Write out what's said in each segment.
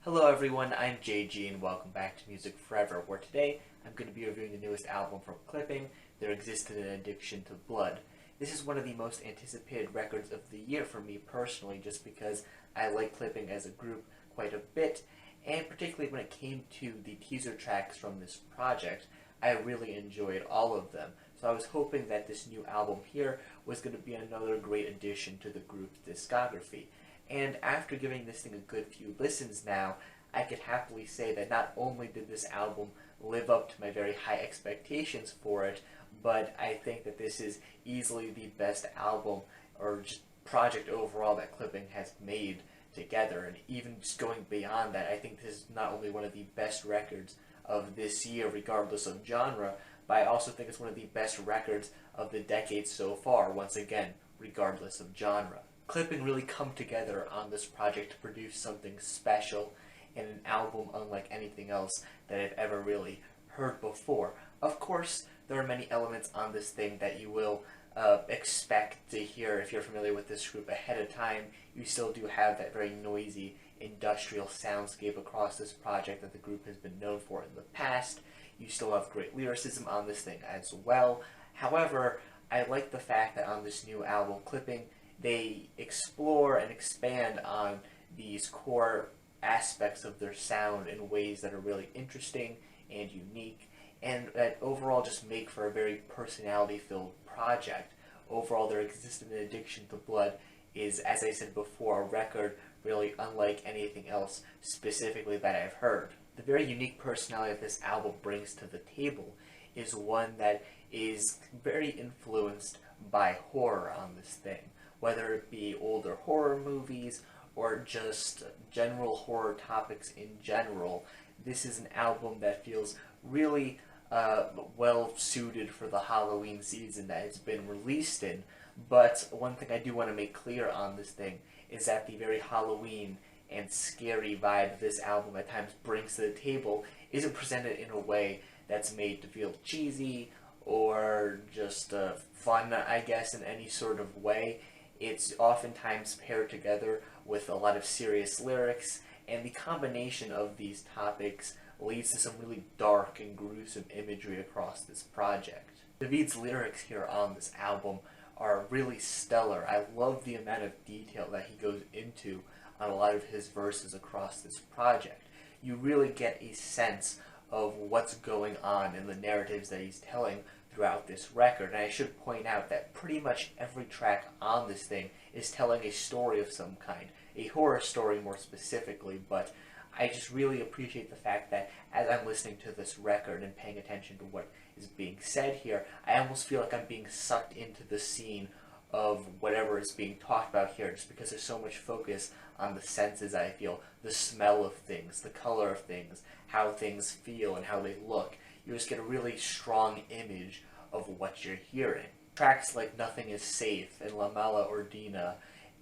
Hello everyone, I'm JG and welcome back to Music Forever, where today I'm going to be reviewing the newest album from Clipping, There Existed an Addiction to Blood. This is one of the most anticipated records of the year for me personally, just because I like Clipping as a group quite a bit, and particularly when it came to the teaser tracks from this project, I really enjoyed all of them. So I was hoping that this new album here was going to be another great addition to the group's discography. And after giving this thing a good few listens now, I could happily say that not only did this album live up to my very high expectations for it, but I think that this is easily the best album or just project overall that Clipping has made together. And even just going beyond that, I think this is not only one of the best records of this year regardless of genre, but I also think it's one of the best records of the decade so far, once again, regardless of genre. Clipping really come together on this project to produce something special and an album unlike anything else that I've ever really heard before. Of course, there are many elements on this thing that you will expect to hear if you're familiar with this group ahead of time. You still do have that very noisy industrial soundscape across this project that the group has been known for in the past. You still have great lyricism on this thing as well. However, I like the fact that on this new album, Clipping, they explore and expand on these core aspects of their sound in ways that are really interesting and unique, and that overall just make for a very personality-filled project. Overall, There Existed an Addiction to Blood is, as I said before, a record really unlike anything else specifically that I've heard. The very unique personality that this album brings to the table is one that is very influenced by horror on this thing. Whether it be older horror movies or just general horror topics in general, this is an album that feels really well suited for the Halloween season that it's been released in. But one thing I do want to make clear on this thing is that the very Halloween and scary vibe this album at times brings to the table isn't presented in a way that's made to feel cheesy or just fun, I guess, in any sort of way. It's oftentimes paired together with a lot of serious lyrics, and the combination of these topics leads to some really dark and gruesome imagery across this project. David's lyrics here on this album are really stellar. I love the amount of detail that he goes into on a lot of his verses across this project. You really get a sense of what's going on in the narratives that he's telling throughout this record. And I should point out that pretty much every track on this thing is telling a story of some kind, a horror story more specifically, but I just really appreciate the fact that as I'm listening to this record and paying attention to what is being said here, I almost feel like I'm being sucked into the scene of whatever is being talked about here, just because there's so much focus on the senses, I feel, the smell of things, the color of things, how things feel and how they look. You just get a really strong image of what you're hearing. Tracks like Nothing Is Safe and La Mala Ordina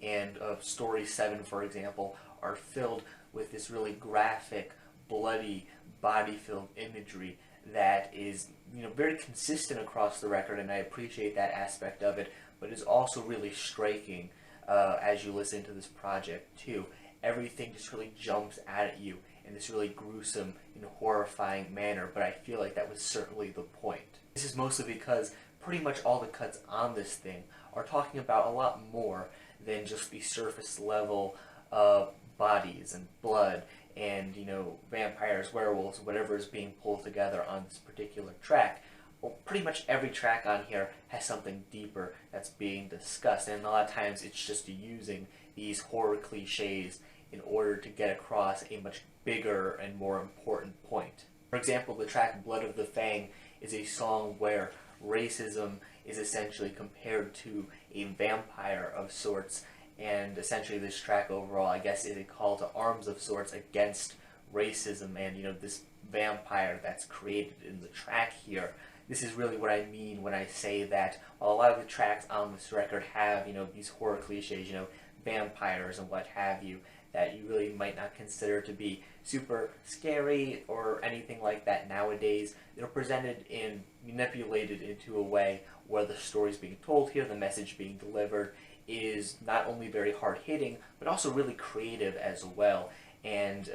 and Story 7, for example, are filled with this really graphic, bloody, body-filled imagery that is, very consistent across the record, and I appreciate that aspect of it, but is also really striking as you listen to this project too. Everything just really jumps out at you in this really gruesome and horrifying manner, but I feel like that was certainly the point. This is mostly because pretty much all the cuts on this thing are talking about a lot more than just the surface level bodies and blood and, vampires, werewolves, whatever is being pulled together on this particular track. Well, pretty much every track on here has something deeper that's being discussed, and a lot of times it's just using these horror cliches in order to get across a much bigger and more important point. For example, the track Blood of the Fang is a song where racism is essentially compared to a vampire of sorts, and essentially this track overall, I guess, is a call to arms of sorts against racism and, this vampire that's created in the track here. This is really what I mean when I say that a lot of the tracks on this record have, these horror cliches, vampires and what have you, that you really might not consider to be super scary or anything like that nowadays. They're presented and manipulated into a way where the story's being told here, the message being delivered, is not only very hard-hitting, but also really creative as well. And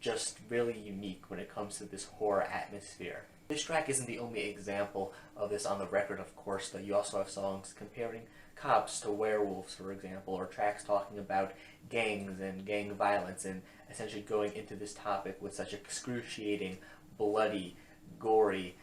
just really unique when it comes to this horror atmosphere. This track isn't the only example of this on the record, of course, though. You also have songs comparing cops to werewolves, for example, or tracks talking about gangs and gang violence, and essentially going into this topic with such excruciating, bloody, gory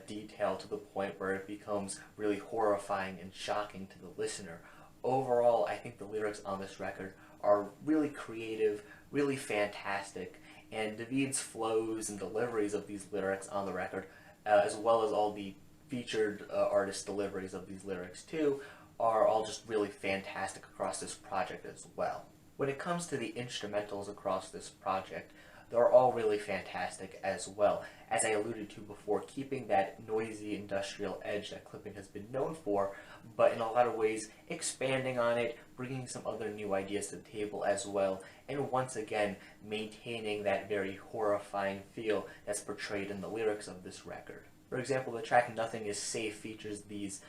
detail to the point where it becomes really horrifying and shocking to the listener. Overall, I think the lyrics on this record are really creative, really fantastic, and David's flows and deliveries of these lyrics on the record, as well as all the featured artist deliveries of these lyrics too, are all just really fantastic across this project as well. When it comes to the instrumentals across this project, they're all really fantastic as well. As I alluded to before, keeping that noisy industrial edge that Clipping has been known for, but in a lot of ways expanding on it, bringing some other new ideas to the table as well, and once again maintaining that very horrifying feel that's portrayed in the lyrics of this record. For example, the track Nothing Is Safe features these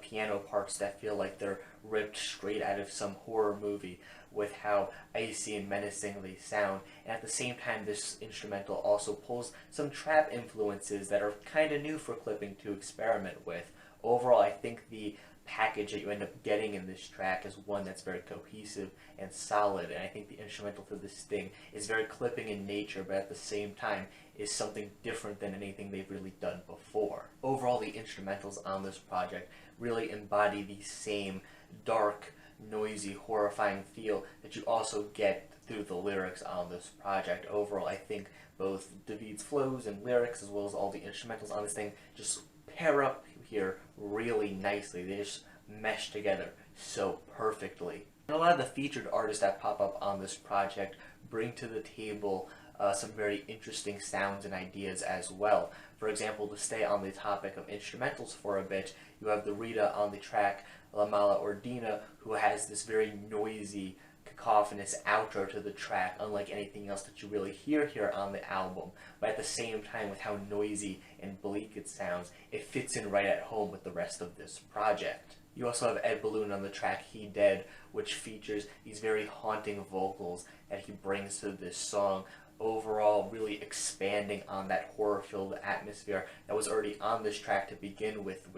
piano parts that feel like they're ripped straight out of some horror movie, with how icy and menacing they sound. And at the same time, this instrumental also pulls some trap influences that are kind of new for Clipping to experiment with. Overall, I think the package that you end up getting in this track is one that's very cohesive and solid, and I think the instrumental for this thing is very Clipping in nature, but at the same time is something different than anything they've really done before. Overall, the instrumentals on this project really embody the same dark, noisy, horrifying feel that you also get through the lyrics on this project. Overall, I think both David's flows and lyrics, as well as all the instrumentals on this thing, just pair up here really nicely. They just mesh together so perfectly. And a lot of the featured artists that pop up on this project bring to the table some very interesting sounds and ideas as well. For example, to stay on the topic of instrumentals for a bit, you have the Rita on the track La Mala Ordina, who has this very noisy, cacophonous outro to the track, unlike anything else that you really hear here on the album. But at the same time, with how noisy and bleak it sounds, it fits in right at home with the rest of this project. You also have Ed Balloon on the track He Dead, which features these very haunting vocals that he brings to this song, overall really expanding on that horror-filled atmosphere that was already on this track to begin with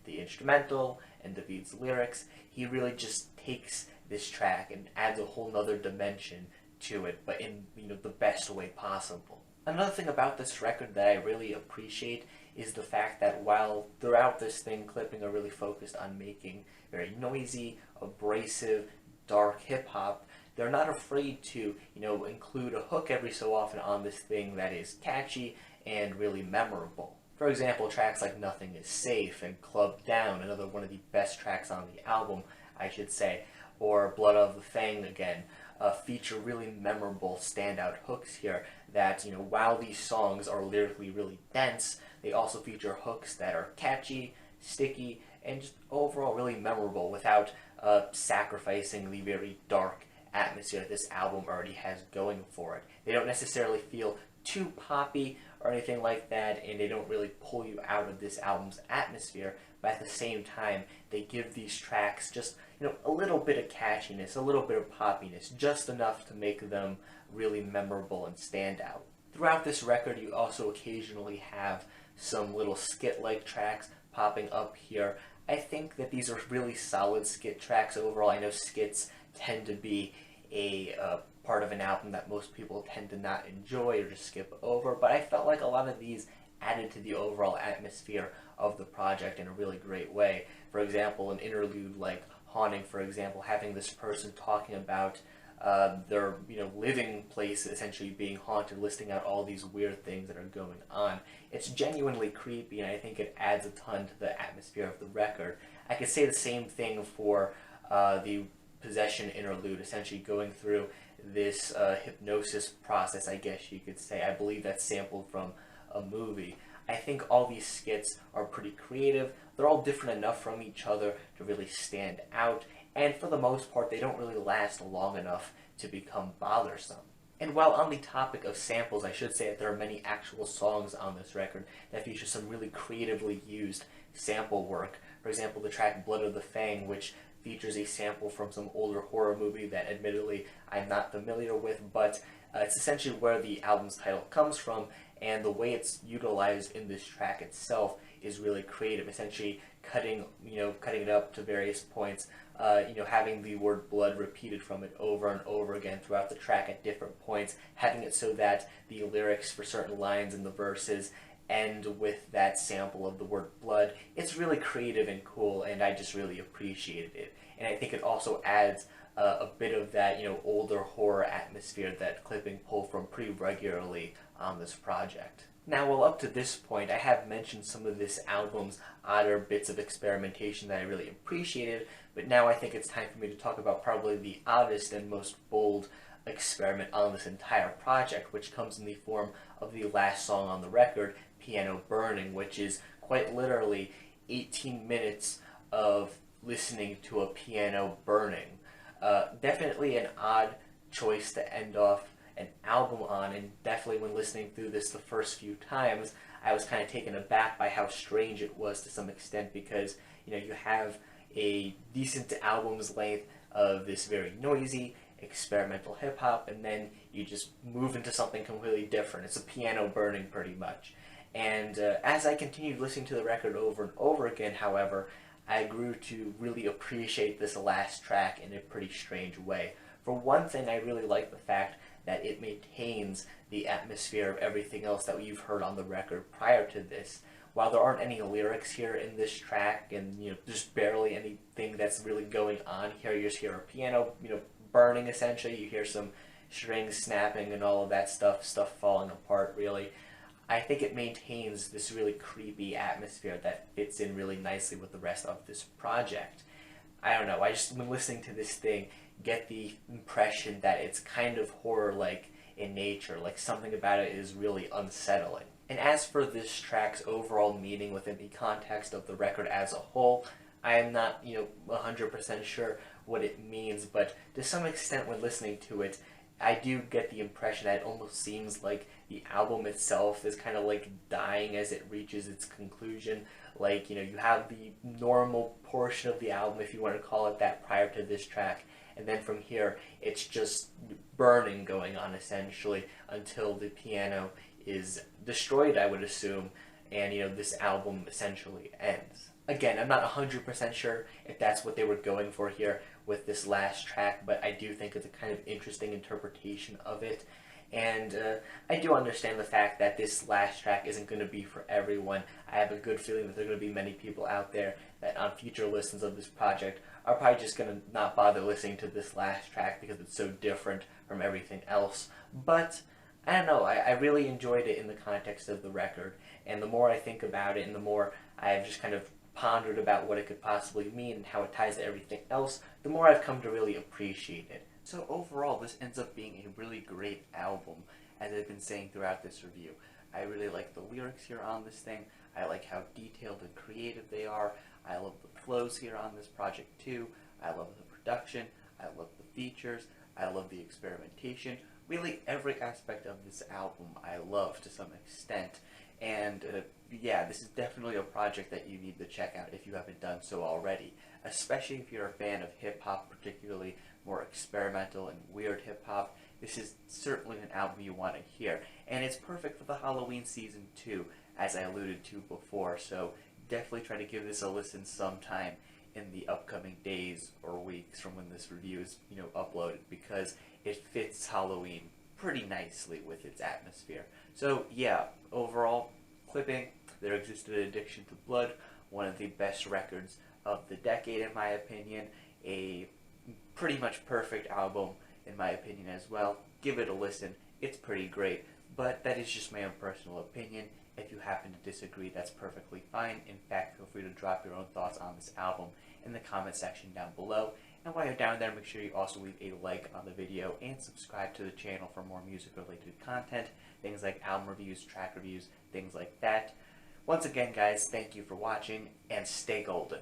the instrumental and David's lyrics. He really just takes this track and adds a whole nother dimension to it, but in the best way possible. Another thing about this record that I really appreciate is the fact that while throughout this thing Clipping are really focused on making very noisy, abrasive, dark hip-hop, they're not afraid to, include a hook every so often on this thing that is catchy and really memorable. For example, tracks like Nothing Is Safe and Club Down, another one of the best tracks on the album, I should say, or Blood of the Fang again, feature really memorable standout hooks here that, while these songs are lyrically really dense, they also feature hooks that are catchy, sticky, and just overall really memorable without sacrificing the very dark atmosphere that this album already has going for it. They don't necessarily feel too poppy or anything like that, and they don't really pull you out of this album's atmosphere, but at the same time, they give these tracks just, a little bit of catchiness, a little bit of poppiness, just enough to make them really memorable and stand out. Throughout this record, you also occasionally have some little skit-like tracks popping up here. I think that these are really solid skit tracks overall. I know skits tend to be a part of an album that most people tend to not enjoy or just skip over, but I felt like a lot of these added to the overall atmosphere of the project in a really great way. For example, an interlude like Haunting, for example, having this person talking about their living place essentially being haunted, listing out all these weird things that are going on. It's genuinely creepy, and I think it adds a ton to the atmosphere of the record. I could say the same thing for the Possession interlude, essentially going through this hypnosis process, I guess you could say. I believe that's sampled from a movie. I think all these skits are pretty creative. They're all different enough from each other to really stand out, and for the most part, they don't really last long enough to become bothersome. And while on the topic of samples, I should say that there are many actual songs on this record that feature some really creatively used sample work. For example, the track Blood of the Fang, which features a sample from some older horror movie that admittedly I'm not familiar with, but it's essentially where the album's title comes from, and the way it's utilized in this track itself is really creative. Essentially, cutting it up to various points, having the word blood repeated from it over and over again throughout the track at different points, having it so that the lyrics for certain lines in the verses end with that sample of the word blood. It's really creative and cool, and I just really appreciated it. And I think it also adds a bit of that, older horror atmosphere that Clipping pulled from pretty regularly on this project. Now, well, up to this point, I have mentioned some of this album's odder bits of experimentation that I really appreciated, but now I think it's time for me to talk about probably the oddest and most bold experiment on this entire project, which comes in the form of the last song on the record, Piano Burning, which is quite literally 18 minutes of listening to a piano burning. Definitely an odd choice to end off an album on, and definitely when listening through this the first few times, I was kind of taken aback by how strange it was to some extent, because you have a decent album's length of this very noisy experimental hip-hop, and then you just move into something completely different. It's a piano burning pretty much. And as I continued listening to the record over and over again, however, I grew to really appreciate this last track in a pretty strange way. For one thing, I really like the fact that it maintains the atmosphere of everything else that you've heard on the record prior to this. While there aren't any lyrics here in this track, and just barely anything that's really going on here, you just hear a piano, burning essentially. You hear some strings snapping and all of that stuff falling apart. Really, I think it maintains this really creepy atmosphere that fits in really nicely with the rest of this project. I don't know, I just, when listening to this thing, get the impression that it's kind of horror-like in nature, like something about it is really unsettling. And as for this track's overall meaning within the context of the record as a whole, I am not, 100% sure what it means, but to some extent when listening to it, I do get the impression that it almost seems like the album itself is kind of like dying as it reaches its conclusion. Like, you have the normal portion of the album, if you want to call it that, prior to this track, and then from here, it's just burning going on essentially until the piano is destroyed, I would assume, and this album essentially ends. Again, I'm not 100% sure if that's what they were going for here with this last track, but I do think it's a kind of interesting interpretation of it. And I do understand the fact that this last track isn't going to be for everyone. I have a good feeling that there are going to be many people out there that on future listens of this project are probably just going to not bother listening to this last track because it's so different from everything else. But I don't know, I really enjoyed it in the context of the record, and the more I think about it and the more I've just kind of pondered about what it could possibly mean and how it ties to everything else, the more I've come to really appreciate it. So overall, this ends up being a really great album, as I've been saying throughout this review. I really like the lyrics here on this thing. I like how detailed and creative they are. I love the flows here on this project too. I love the production. I love the features. I love the experimentation. Really, every aspect of this album I love to some extent. And yeah, this is definitely a project that you need to check out if you haven't done so already. Especially if you're a fan of hip-hop, particularly more experimental and weird hip-hop. This is certainly an album you want to hear. And it's perfect for the Halloween season too, as I alluded to before. So definitely try to give this a listen sometime in the upcoming days or weeks from when this review is, uploaded, because it fits Halloween pretty nicely with its atmosphere. So yeah, overall, Clipping, There Existed an Addiction to Blood, one of the best records of the decade in my opinion, a pretty much perfect album in my opinion as well. Give it a listen, it's pretty great, but that is just my own personal opinion. If you happen to disagree, that's perfectly fine. In fact, feel free to drop your own thoughts on this album in the comment section down below. And while you're down there, make sure you also leave a like on the video and subscribe to the channel for more music-related content, things like album reviews, track reviews, things like that. Once again, guys, thank you for watching, and stay golden.